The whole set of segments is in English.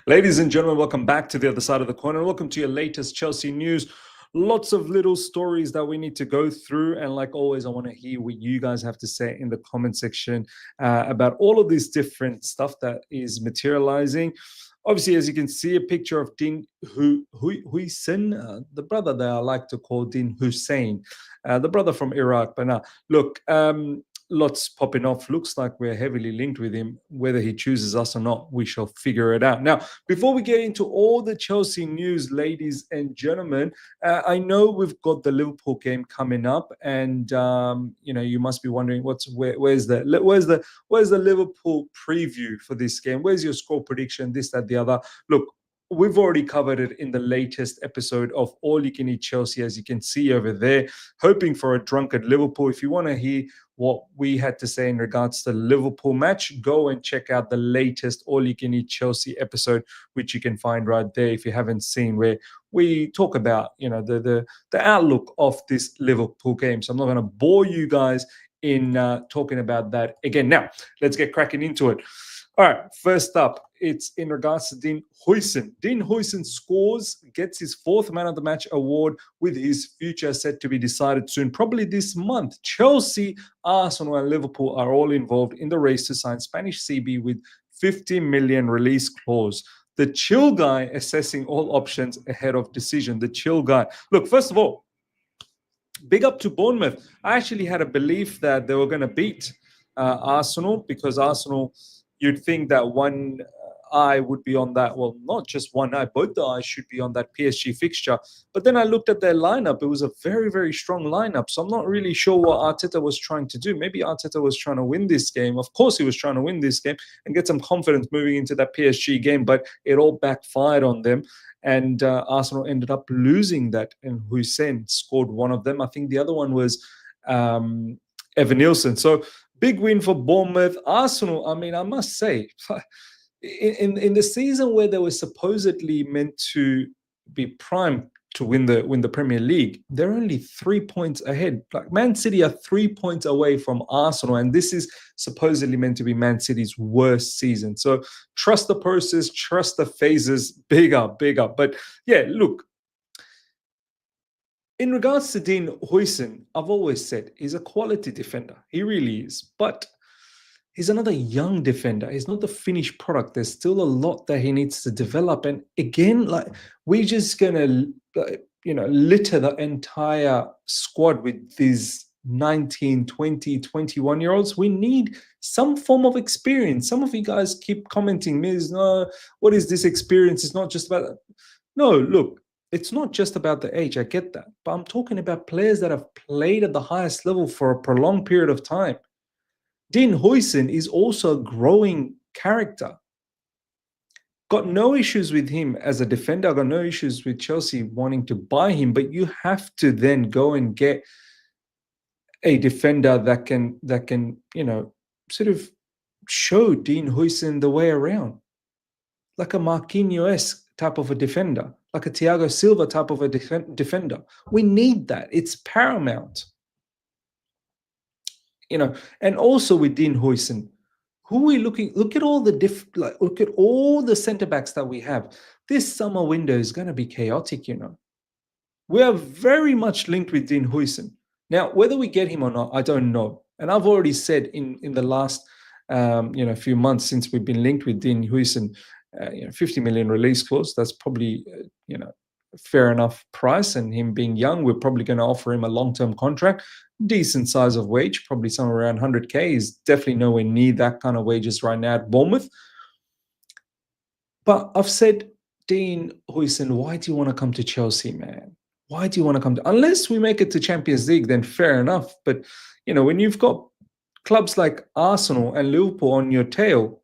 Ladies and gentlemen, welcome back to the other side of the corner. Welcome to your latest Chelsea news. Lots of little stories that we need to go through. And like always, I want to hear what you guys have to say in the comment section about all of this different stuff that is materializing. Obviously, as you can see, a picture of Din Huijsen, the brother that I like to call Din Hussein, the brother from Iraq. But now, look, lots popping off. Looks like we're heavily linked with him. Whether he chooses us or not, we shall figure it out. Now, before we get into all the Chelsea news, ladies and gentlemen, I know we've got the Liverpool game coming up, and you must be wondering where's the Liverpool preview for this game? Where's your score prediction? This, that, the other. Look, we've already covered it in the latest episode of All You Can Eat Chelsea, as you can see over there. Hoping for a drunkard Liverpool. If you want to hear what we had to say in regards to the Liverpool match, go and check out the latest All You Can Eat Chelsea episode, which you can find right there if you haven't seen, where we talk about the outlook of this Liverpool game. So I'm not going to bore you guys in talking about that again. Now, let's get cracking into it. All right, first up, it's in regards to Din Huijsen. Din Huijsen scores, gets his 4th Man of the Match award, with his future set to be decided soon, probably this month. Chelsea, Arsenal and Liverpool are all involved in the race to sign Spanish CB with 50 million release clause. The chill guy assessing all options ahead of decision. The chill guy. Look, first of all, big up to Bournemouth. I actually had a belief that they were going to beat Arsenal, because Arsenal, you'd think that one eye would be on that. Well, not just one eye, both the eyes should be on that PSG fixture. But then I looked at their lineup. It was a very, very strong lineup. So I'm not really sure what Arteta was trying to do. Maybe Arteta was trying to win this game. Of course, he was trying to win this game and get some confidence moving into that PSG game. But it all backfired on them. And Arsenal ended up losing that. And Huijsen scored one of them. I think the other one was Evan Nielsen. So big win for Bournemouth. Arsenal, I mean, I must say, in the season where they were supposedly meant to be primed to win the Premier League, they're only 3 points ahead. Like, Man City are 3 points away from Arsenal, and this is supposedly meant to be Man City's worst season. So trust the process, trust the phases. Big up. But yeah, look, in regards to Din Huijsen, I've always said he's a quality defender. He really is. But he's another young defender. He's not the finished product. There's still a lot that he needs to develop. And again, like, we're just going to, litter the entire squad with these 19, 20, 21-year-olds. We need some form of experience. Some of you guys keep commenting, Miz, no, what is this experience? It's not just about... No, look, it's not just about the age. I get that. But I'm talking about players that have played at the highest level for a prolonged period of time. Din Huijsen is also a growing character. Got no issues with him as a defender. Got no issues with Chelsea wanting to buy him. But you have to then go and get a defender that can sort of show Din Huijsen the way around. Like a Marquinhos type of a defender. Like a Thiago Silva type of a defender. We need that. It's paramount. And also with Din Huijsen, who are we looking? Look at all the look at all the centre backs that we have. This summer window is going to be chaotic. We are very much linked with Din Huijsen. Now, whether we get him or not, I don't know. And I've already said in the last few months since we've been linked with Din Huijsen, 50 million release clause. That's probably fair enough price. And him being young, we're probably going to offer him a long-term contract. Decent size of wage, probably somewhere around 100K. Is definitely nowhere near that kind of wages right now at Bournemouth. But I've said, Din Huijsen, why do you want to come to Chelsea, man? Why do you want to come to... Unless we make it to Champions League, then fair enough. But, when you've got clubs like Arsenal and Liverpool on your tail,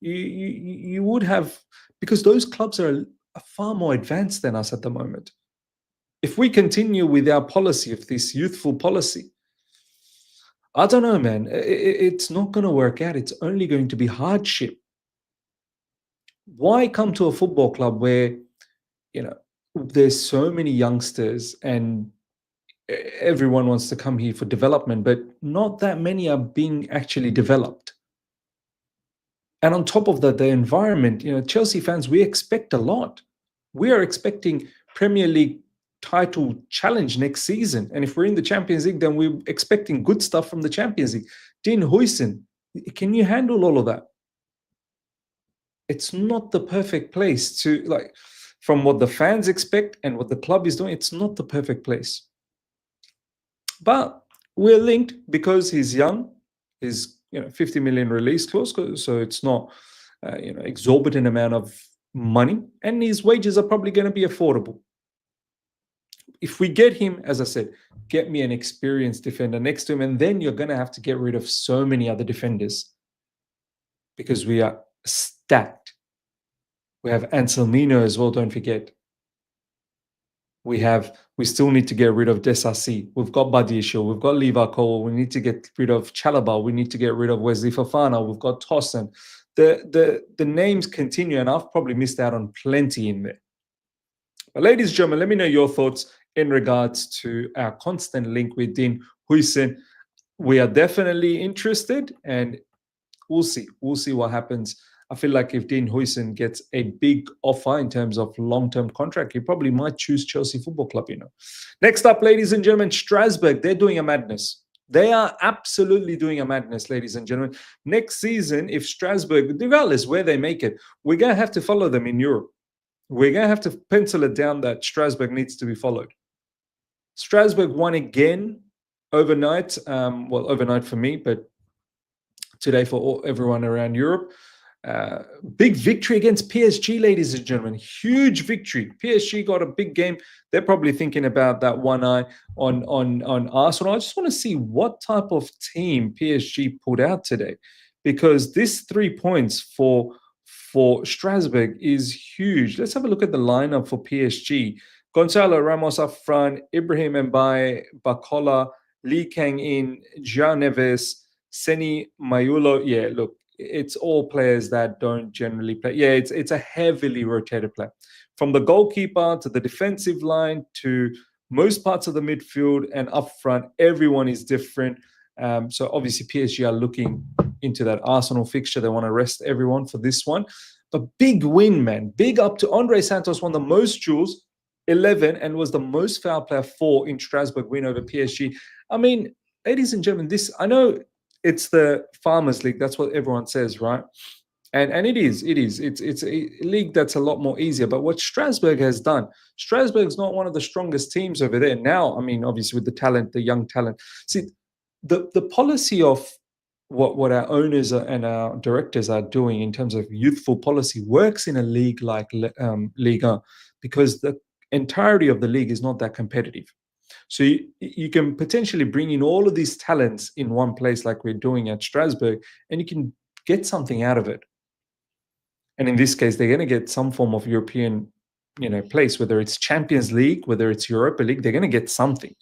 you would have... Because those clubs are far more advanced than us at the moment. If we continue with our policy of this youthful policy, I don't know, man. It's not going to work out. It's only going to be hardship. Why come to a football club where, there's so many youngsters and everyone wants to come here for development, but not that many are being actually developed? And on top of that, the environment, Chelsea fans, we expect a lot. We are expecting Premier League title challenge next season. And if we're in the Champions League, then we're expecting good stuff from the Champions League. Dean Huijsen, can you handle all of that? It's not the perfect place to, like, from what the fans expect and what the club is doing, it's not the perfect place. But we're linked because he's young. He's 50 million release clause, so it's not exorbitant amount of money, and his wages are probably going to be affordable. If we get him, as I said, get me an experienced defender next to him, and then you're going to have to get rid of so many other defenders because we are stacked. We have Anselmino as well, don't forget. We still need to get rid of Desasi. We've got Badiashile. We've got Levi Cole. We need to get rid of Chalobah. We need to get rid of Wesley Fofana. We've got Tosin. The names continue, and I've probably missed out on plenty in there. But ladies and gentlemen, let me know your thoughts in regards to our constant link with Dean Huijsen. We are definitely interested, and we'll see. We'll see what happens. I feel like if Dean Huijsen gets a big offer in terms of long-term contract, he probably might choose Chelsea Football Club, Next up, ladies and gentlemen, Strasbourg, they're doing a madness. They are absolutely doing a madness, ladies and gentlemen. Next season, if Strasbourg, regardless where they make it, we're going to have to follow them in Europe. We're going to have to pencil it down that Strasbourg needs to be followed. Strasbourg won again overnight. Overnight for me, but today for everyone around Europe. Big victory against PSG, ladies and gentlemen. Huge victory. PSG got a big game. They're probably thinking about that one eye on Arsenal. I just want to see what type of team PSG put out today, because this 3 points for Strasbourg is huge. Let's have a look at the lineup for PSG. Gonzalo Ramos up front, Ibrahim Mbaye, Bakola, Lee Kang-in, Jean Neves, Seni Mayulo. Yeah, look, it's all players that don't generally play. Yeah, it's a heavily rotated play. From the goalkeeper to the defensive line to most parts of the midfield and up front, everyone is different. So obviously PSG are looking into that Arsenal fixture. They want to rest everyone for this one. But big win, man. Big up to Andre Santos, won the most duels, 11, and was the most foul player 4 in Strasbourg win over PSG. I mean, ladies and gentlemen, I know it's the Farmers League. That's what everyone says, right? And it is. It's a league that's a lot more easier. But what Strasbourg has done, Strasbourg's not one of the strongest teams over there. Now, I mean, obviously with the talent, the young talent. See, the policy of what our owners and our directors are doing in terms of youthful policy works in a league like Liga, because the entirety of the league is not that competitive. So you can potentially bring in all of these talents in one place like we're doing at Strasbourg, and you can get something out of it. And in this case, they're going to get some form of European, place, whether it's Champions League, whether it's Europa League, they're going to get something.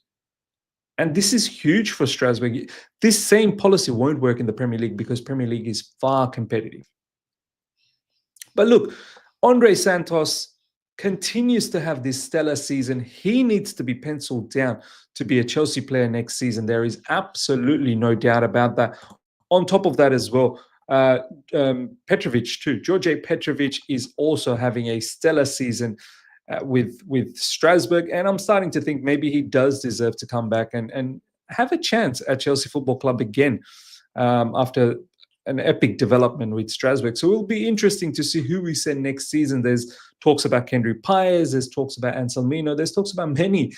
And this is huge for Strasbourg. This same policy won't work in the Premier League because Premier League is far competitive. But look, Andre Santos continues to have this stellar season. He needs to be penciled down to be a Chelsea player next season. There is absolutely no doubt about that. On top of that as well, Petrovic too. George Petrovic is also having a stellar season with Strasbourg, and I'm starting to think maybe he does deserve to come back and have a chance at Chelsea Football Club again after an epic development with Strasbourg. So it'll be interesting to see who we send next season. There's talks about Kendry Paez, there's talks about Anselmino, there's talks about many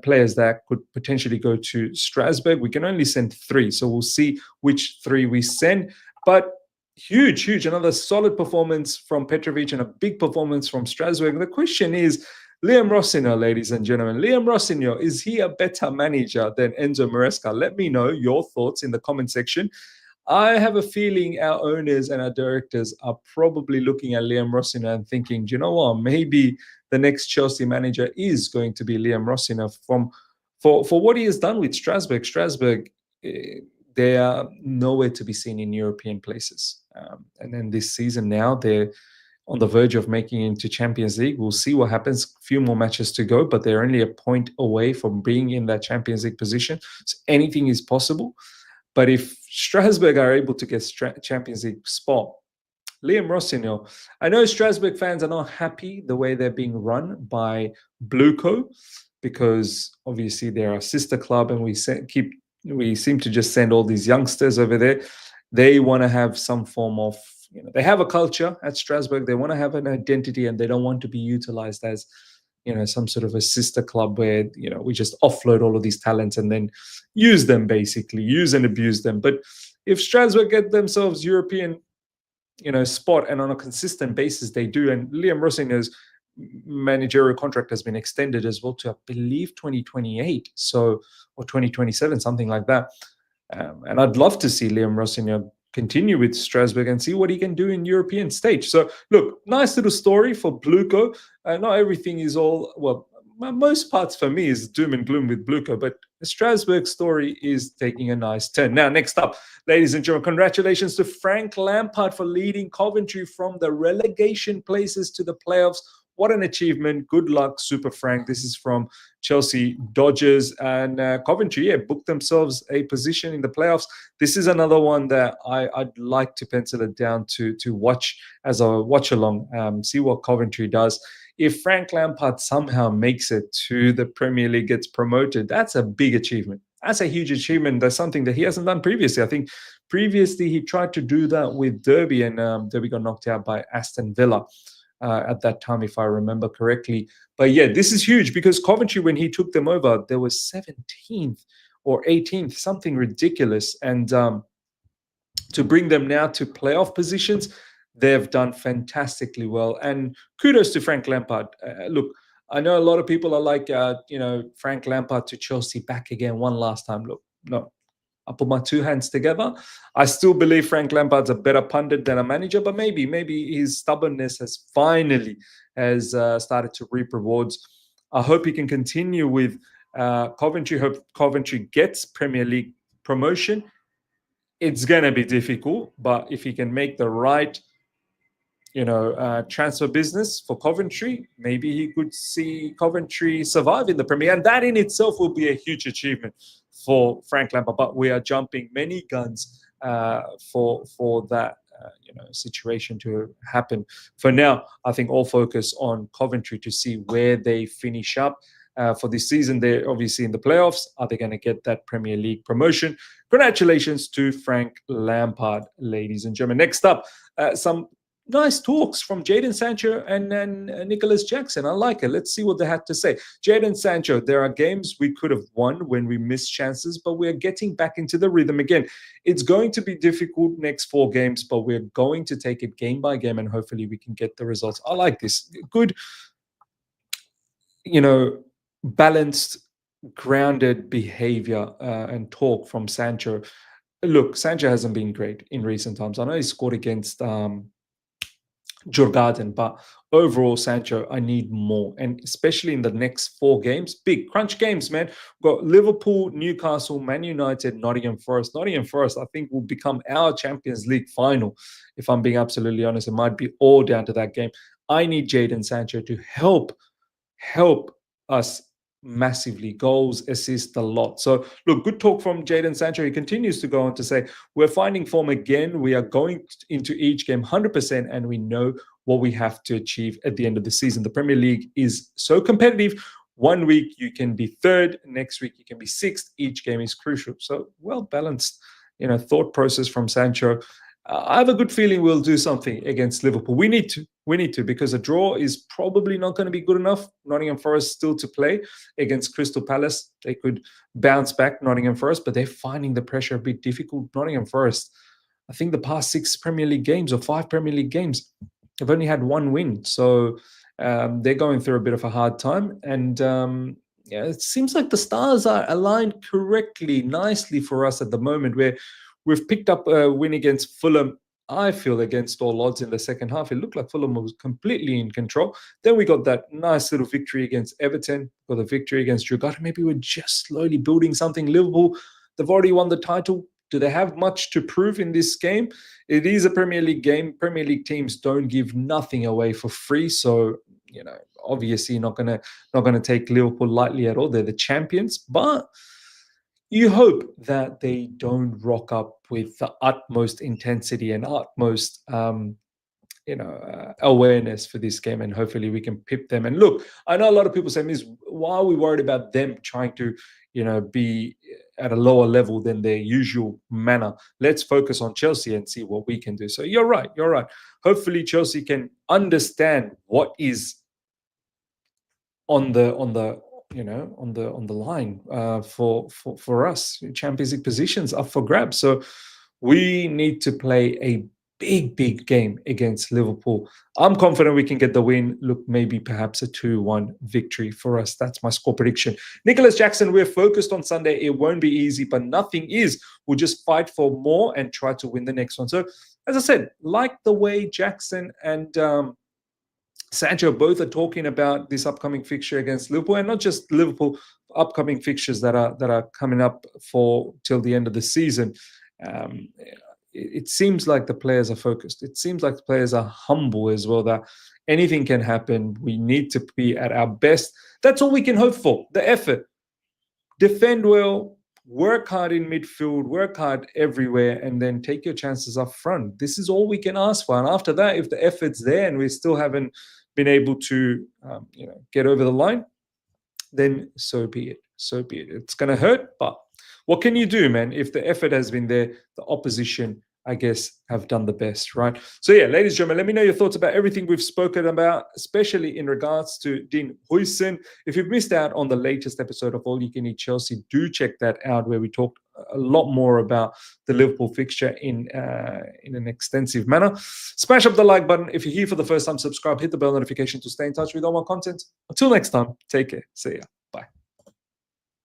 players that could potentially go to Strasbourg. We can only send 3, so we'll see which 3 we send. But huge, another solid performance from Petrovic and a big performance from Strasbourg. The question is, Liam Rossignol, ladies and gentlemen. Liam Rossignol, is he a better manager than Enzo Maresca? Let me know your thoughts in the comment section. I have a feeling our owners and our directors are probably looking at Liam Rossignol and thinking, do you know what? Maybe the next Chelsea manager is going to be Liam Rossignol for what he has done with Strasbourg. Strasbourg, they are nowhere to be seen in European places. And then this season now, they're on the verge of making it into Champions League. We'll see what happens. A few more matches to go, but they're only a point away from being in that Champions League position. So anything is possible. But if Strasbourg are able to get Champions League spot, Liam Rossignol. I know Strasbourg fans are not happy the way they're being run by Blueco, because obviously they're a sister club, and we seem to just send all these youngsters over there. They want to have some form of, they have a culture at Strasbourg. They want to have an identity, and they don't want to be utilized as, some sort of a sister club where, we just offload all of these talents and then use them, basically use and abuse them. But if Strasbourg get themselves European, spot, and on a consistent basis they do, and Liam Rossignol's managerial contract has been extended as well to, I believe, 2028, so, or 2027, something like that. And I'd love to see Liam Rossignol continue with Strasbourg and see what he can do in European stage. So look, nice little story for Blueco. Not everything is all, well, most parts for me is doom and gloom with Blueco, but the Strasbourg story is taking a nice turn. Now, next up, ladies and gentlemen, congratulations to Frank Lampard for leading Coventry from the relegation places to the playoffs. What an achievement. Good luck, Super Frank. This is from Chelsea Dodgers, and Coventry, booked themselves a position in the playoffs. This is another one that I'd like to pencil it down to watch as a watch along, see what Coventry does. If Frank Lampard somehow makes it to the Premier League, gets promoted, that's a big achievement. That's a huge achievement. That's something that he hasn't done previously. I think previously he tried to do that with Derby, and Derby got knocked out by Aston Villa. At that time, if I remember correctly. But yeah, this is huge, because Coventry, when he took them over, there was 17th or 18th, something ridiculous. And to bring them now to playoff positions, they've done fantastically well. And kudos to Frank Lampard. Look, I know a lot of people are like, Frank Lampard to Chelsea back again one last time. Look, no, I put my two hands together. I still believe Frank Lampard's a better pundit than a manager, but maybe his stubbornness has finally started to reap rewards. I hope he can continue with Coventry. Hope Coventry gets Premier League promotion. It's going to be difficult, but if he can make the right transfer business for Coventry, maybe he could see Coventry survive in the Premier, and that in itself will be a huge achievement for Frank Lampard. But we are jumping many guns for that situation to happen. For now, I think all focus on Coventry to see where they finish up. For this season, they're obviously in the playoffs. Are they going to get that Premier League promotion? Congratulations to Frank Lampard, ladies and gentlemen. Next up, some nice talks from Jadon Sancho and Nicholas Jackson. I like it. Let's see what they had to say. Jadon Sancho, there are games we could have won when we missed chances, but we're getting back into the rhythm again. It's going to be difficult next 4 games, but we're going to take it game by game, and hopefully we can get the results. I like this. Good, balanced, grounded behavior and talk from Sancho. Look, Sancho hasn't been great in recent times. I know he scored against Djurgården, but overall, Sancho, I need more, and especially in the next 4 games, big crunch games, man. We've got Liverpool, Newcastle, Man United, Nottingham Forest. Nottingham Forest, I think, will become our Champions League final. If I'm being absolutely honest, it might be all down to that game. I need Jadon Sancho to help us massively, goals, assists, a lot. So look, good talk from Jadon Sancho. He continues to go on to say, we're finding form again. We are going into each game 100%, and we know what we have to achieve at the end of the season. The Premier League is so competitive. One week you can be 3rd, next week you can be 6th. Each game is crucial. So well balanced, thought process from Sancho. I have a good feeling we'll do something against Liverpool. We need to, because a draw is probably not going to be good enough. Nottingham Forest still to play against Crystal Palace. They could bounce back, Nottingham Forest, but they're finding the pressure a bit difficult. Nottingham Forest, I think the past 6 Premier League games or 5 Premier League games, they've only had 1 win. So they're going through a bit of a hard time. And it seems like the stars are aligned correctly, nicely for us at the moment, where we've picked up a win against Fulham, I feel, against all odds in the second half. It looked like Fulham was completely in control. Then we got that nice little victory against Everton, got the victory against Djurgården. Maybe we're just slowly building something. Liverpool, they've already won the title. Do they have much to prove in this game? It is a Premier League game. Premier League teams don't give nothing away for free. So, obviously not gonna take Liverpool lightly at all. They're the champions, but you hope that they don't rock up with the utmost intensity and utmost awareness for this game, and hopefully we can pip them. And look, I know a lot of people say, Miss, why are we worried about them trying to be at a lower level than their usual manner? Let's focus on Chelsea and see what we can do. So you're right. Hopefully Chelsea can understand what is on the line for us. Champions League positions up for grabs. So we need to play a big game against Liverpool. I'm confident we can get the win. Look, maybe perhaps a 2-1 victory for us. That's my score prediction. Nicholas Jackson, we're focused on Sunday. It won't be easy, but nothing is. We'll just fight for more and try to win the next one. So, as I said, like the way Jackson and Sancho both are talking about this upcoming fixture against Liverpool, and not just Liverpool, upcoming fixtures that are coming up for till the end of the season. It seems like the players are focused. It seems like the players are humble as well, that anything can happen. We need to be at our best. That's all we can hope for. The effort. Defend well, work hard in midfield, work hard everywhere, and then take your chances up front. This is all we can ask for. And after that, if the effort's there and we still haven't been able to get over the line, then so be it. So be it. It's going to hurt, but what can you do, man? If the effort has been there, the opposition, I guess, have done the best, right? So yeah, ladies and gentlemen, let me know your thoughts about everything we've spoken about, especially in regards to Dean Huijsen. If you've missed out on the latest episode of All You Can Eat Chelsea, do check that out, where we talked a lot more about the Liverpool fixture in an extensive manner. Smash up the like button. If you're here for the first time, subscribe, hit the bell notification to stay in touch with all my content. Until next time, take care. See ya.